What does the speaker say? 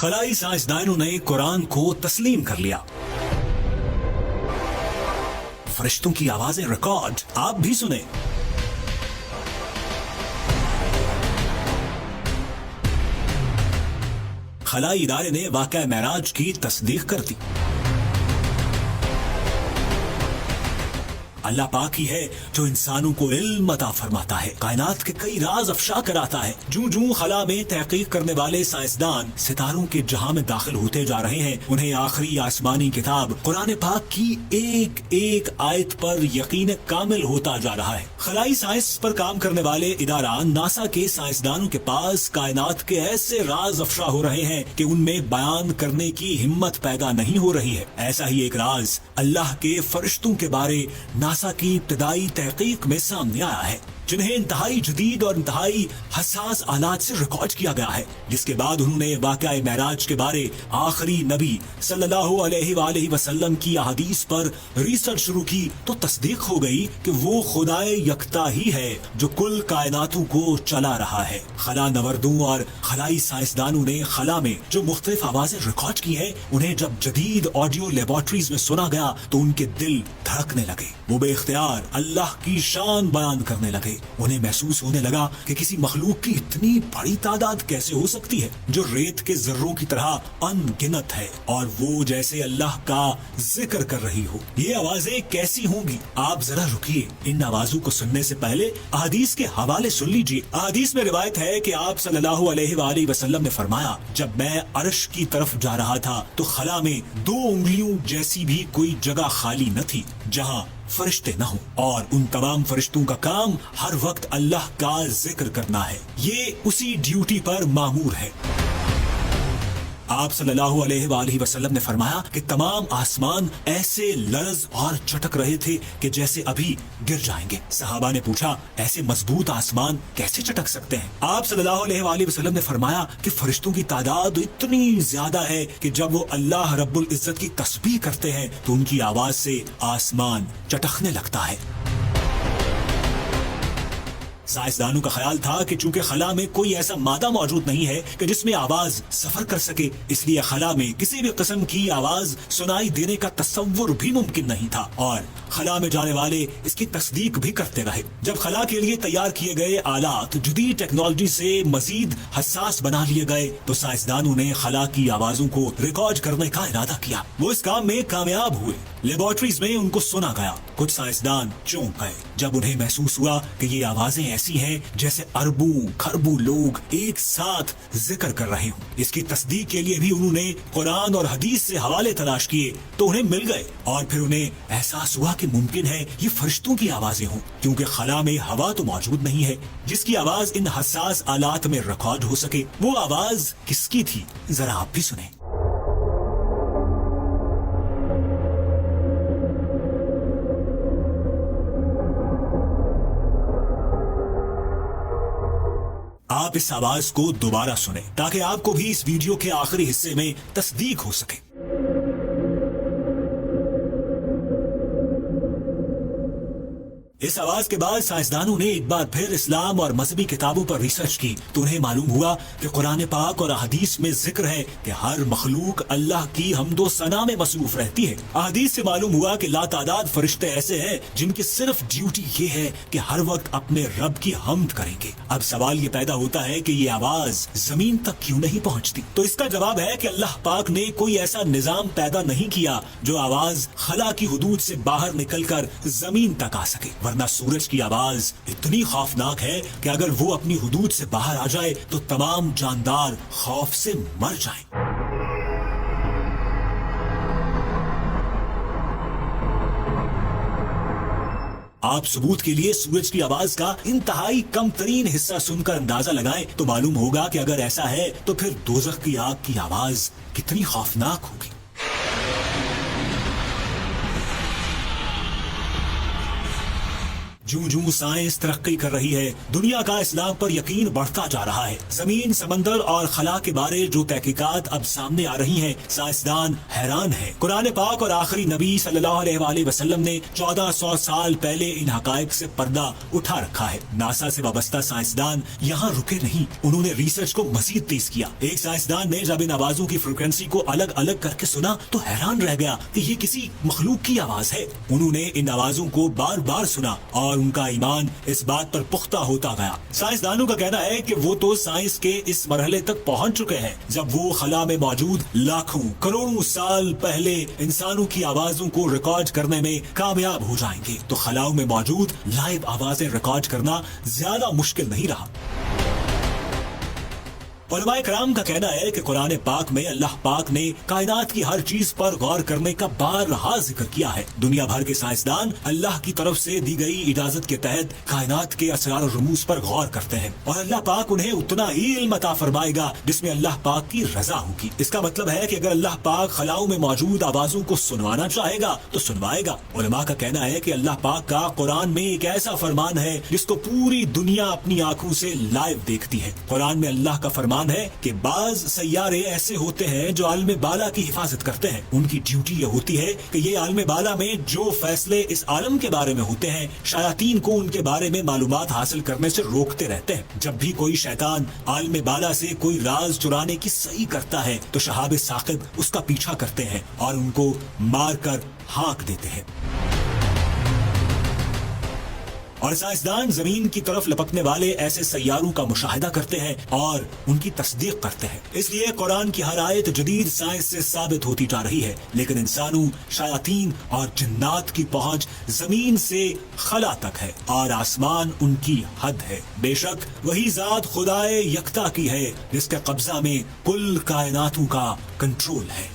خلائی سائنسدانوں نے قرآن کو تسلیم کر لیا. فرشتوں کی آوازیں ریکارڈ آپ بھی سنیں. خلائی ادارے نے واقعہ معراج کی تصدیق کر دی. اللہ پاک ہی ہے جو انسانوں کو علم عطا فرماتا ہے، کائنات کے کئی راز افشا کراتا ہے. جوں خلا میں تحقیق کرنے والے سائنسدان ستاروں کے جہاں میں داخل ہوتے جا رہے ہیں، انہیں آخری آسمانی کتاب قرآن پاک کی ایک ایک آیت پر یقین کامل ہوتا جا رہا ہے. خلائی سائنس پر کام کرنے والے ادارہ ناسا کے سائنسدانوں کے پاس کائنات کے ایسے راز افشا ہو رہے ہیں کہ ان میں بیان کرنے کی ہمت پیدا نہیں ہو رہی ہے. ایسا ہی ایک راز اللہ کے فرشتوں کے بارے ناسا کی ابتدائی تحقیق میں سامنے آیا ہے، جنہیں انتہائی جدید اور انتہائی حساس آلات سے ریکارڈ کیا گیا ہے. جس کے بعد انہوں نے واقعہ معراج کے بارے آخری نبی صلی اللہ علیہ وآلہ وسلم کی احادیث پر ریسرچ شروع کی تو تصدیق ہو گئی کہ وہ خدائے یکتا ہی ہے جو کل کائناتوں کو چلا رہا ہے. خلا نوردوں اور خلائی سائنسدانوں نے خلا میں جو مختلف آوازیں ریکارڈ کی ہیں، انہیں جب جدید آڈیو لیبارٹریز میں سنا گیا تو ان کے دل دھڑکنے لگے. وہ بے اختیار اللہ کی شان بیان کرنے لگے. انہیں محسوس ہونے لگا کہ کسی مخلوق کی اتنی بڑی تعداد کیسے ہو سکتی ہے جو ریت کے ذروں کی طرح ان گنت ہے اور وہ جیسے اللہ کا ذکر کر رہی ہو. یہ آوازیں کیسی ہوں گی؟ آپ ذرا رکیے، ان آوازوں کو سننے سے پہلے احادیث کے حوالے سن لیجیے. احادیث میں روایت ہے کہ آپ صلی اللہ علیہ وآلہ وسلم نے فرمایا، جب میں عرش کی طرف جا رہا تھا تو خلا میں 2 انگلیوں جیسی بھی کوئی جگہ خالی نہ تھی جہاں فرشتے نہ ہوں، اور ان تمام فرشتوں کا کام ہر وقت اللہ کا ذکر کرنا ہے. یہ اسی ڈیوٹی پر مامور ہے. آپ صلی اللہ علیہ وآلہ وسلم نے فرمایا کہ تمام آسمان ایسے لرز اور چٹک رہے تھے کہ جیسے ابھی گر جائیں گے. صحابہ نے پوچھا، ایسے مضبوط آسمان کیسے چٹک سکتے ہیں؟ آپ صلی اللہ علیہ وآلہ وسلم نے فرمایا کہ فرشتوں کی تعداد اتنی زیادہ ہے کہ جب وہ اللہ رب العزت کی تسبیح کرتے ہیں تو ان کی آواز سے آسمان چٹکنے لگتا ہے. سائنسدانوں کا خیال تھا کہ چونکہ خلا میں کوئی ایسا مادہ موجود نہیں ہے کہ جس میں آواز سفر کر سکے، اس لیے خلا میں کسی بھی قسم کی آواز سنائی دینے کا تصور بھی ممکن نہیں تھا، اور خلا میں جانے والے اس کی تصدیق بھی کرتے رہے. جب خلا کے لیے تیار کیے گئے آلات جدید ٹیکنالوجی سے مزید حساس بنا لیے گئے تو سائنسدانوں نے خلا کی آوازوں کو ریکارڈ کرنے کا ارادہ کیا. وہ اس کام میں کامیاب ہوئے. لیبارٹریز میں ان کو سنا گیا. کچھ سائنسدان چونک گئے جب انہیں محسوس ہوا کہ یہ آوازیں ایسی ہیں جیسے اربوں کھربوں لوگ ایک ساتھ ذکر کر رہے ہوں. اس کی تصدیق کے لیے بھی انہوں نے قرآن اور حدیث سے حوالے تلاش کیے تو انہیں مل گئے، اور پھر انہیں احساس ہوا کہ ممکن ہے یہ فرشتوں کی آوازیں ہوں، کیونکہ خلا میں ہوا تو موجود نہیں ہے جس کی آواز ان حساس آلات میں ریکارڈ ہو سکے. وہ آواز کس کی تھی؟ ذرا آپ بھی سنیں. آپ اس آواز کو دوبارہ سنیں تاکہ آپ کو بھی اس ویڈیو کے آخری حصے میں تصدیق ہو سکے. اس آواز کے بعد سائنسدانوں نے ایک بار پھر اسلام اور مذہبی کتابوں پر ریسرچ کی تو انہیں معلوم ہوا کہ قرآن پاک اور احادیث میں ذکر ہے کہ ہر مخلوق اللہ کی حمد و ثنا میں مصروف رہتی ہے. احادیث سے معلوم ہوا کہ لاتعداد فرشتے ایسے ہیں جن کی صرف ڈیوٹی یہ ہے کہ ہر وقت اپنے رب کی حمد کریں گے. اب سوال یہ پیدا ہوتا ہے کہ یہ آواز زمین تک کیوں نہیں پہنچتی؟ تو اس کا جواب ہے کہ اللہ پاک نے کوئی ایسا نظام پیدا نہیں کیا جو آواز خلا کی حدود سے باہر نکل کر زمین تک آ سکے، ورنہ سورج کی آواز اتنی خوفناک ہے کہ اگر وہ اپنی حدود سے باہر آ جائے تو تمام جاندار خوف سے مر جائیں. آپ ثبوت کے لیے سورج کی آواز کا انتہائی کم ترین حصہ سن کر اندازہ لگائیں تو معلوم ہوگا کہ اگر ایسا ہے تو پھر دوزخ کی آگ کی آواز کتنی خوفناک ہوگی. جوں جوں سائنس ترقی کر رہی ہے دنیا کا اسلام پر یقین بڑھتا جا رہا ہے. زمین، سمندر اور خلا کے بارے جو تحقیقات اب سامنے آ رہی ہیں سائنسدان حیران ہیں. قرآن پاک اور آخری نبی صلی اللہ علیہ وآلہ وسلم نے 1400 سال پہلے ان حقائق سے پردہ اٹھا رکھا ہے. ناسا سے وابستہ سائنسدان یہاں رکے نہیں، انہوں نے ریسرچ کو مزید تیز کیا. ایک سائنسدان نے جب ان آوازوں کی فریکوینسی کو الگ الگ کر کے سنا تو حیران رہ گیا کہ یہ کسی مخلوق کی آواز ہے. انہوں نے ان آوازوں کو بار بار سنا اور ان کا ایمان اس بات پر پختہ ہوتا گیا. سائنسدانوں کا کہنا ہے کہ وہ تو سائنس کے اس مرحلے تک پہنچ چکے ہیں جب وہ خلا میں موجود لاکھوں کروڑوں سال پہلے انسانوں کی آوازوں کو ریکارڈ کرنے میں کامیاب ہو جائیں گے تو خلاؤں میں موجود لائیو آوازیں ریکارڈ کرنا زیادہ مشکل نہیں رہا. علماء کرام کا کہنا ہے کہ قرآن پاک میں اللہ پاک نے کائنات کی ہر چیز پر غور کرنے کا بارہا ذکر کیا ہے. دنیا بھر کے سائنسدان اللہ کی طرف سے دی گئی اجازت کے تحت کائنات کے اسرار و رموز پر غور کرتے ہیں اور اللہ پاک انہیں اتنا ہی علم عطا فرمائے گا جس میں اللہ پاک کی رضا ہوگی. اس کا مطلب ہے کہ اگر اللہ پاک خلاؤں میں موجود آوازوں کو سنوانا چاہے گا تو سنوائے گا. علماء کا کہنا ہے کہ اللہ پاک کا قرآن میں ایک ایسا فرمان ہے جس کو پوری دنیا اپنی آنکھوں سے لائیو دیکھتی ہے. قرآن میں اللہ کا فرمان ہے کہ بعض سیارے ایسے ہوتے ہیں جو عالم بالا کی حفاظت کرتے ہیں. ان کی ڈیوٹی یہ ہوتی ہے کہ یہ عالم بالا میں جو فیصلے اس عالم کے بارے میں ہوتے ہیں شیاطین کو ان کے بارے میں معلومات حاصل کرنے سے روکتے رہتے ہیں. جب بھی کوئی شیطان عالم بالا سے کوئی راز چرانے کی صحیح کرتا ہے تو شہاب ثاقب اس کا پیچھا کرتے ہیں اور ان کو مار کر ہانک دیتے ہیں. اور سائنسدان زمین کی طرف لپکنے والے ایسے سیاروں کا مشاہدہ کرتے ہیں اور ان کی تصدیق کرتے ہیں. اس لیے قرآن کی ہر آیت جدید سائنس سے ثابت ہوتی جا رہی ہے. لیکن انسانوں، شیاطین اور جنات کی پہنچ زمین سے خلا تک ہے اور آسمان ان کی حد ہے. بے شک وہی ذات خدائے یکتا کی ہے جس کے قبضہ میں کل کائناتوں کا کنٹرول ہے.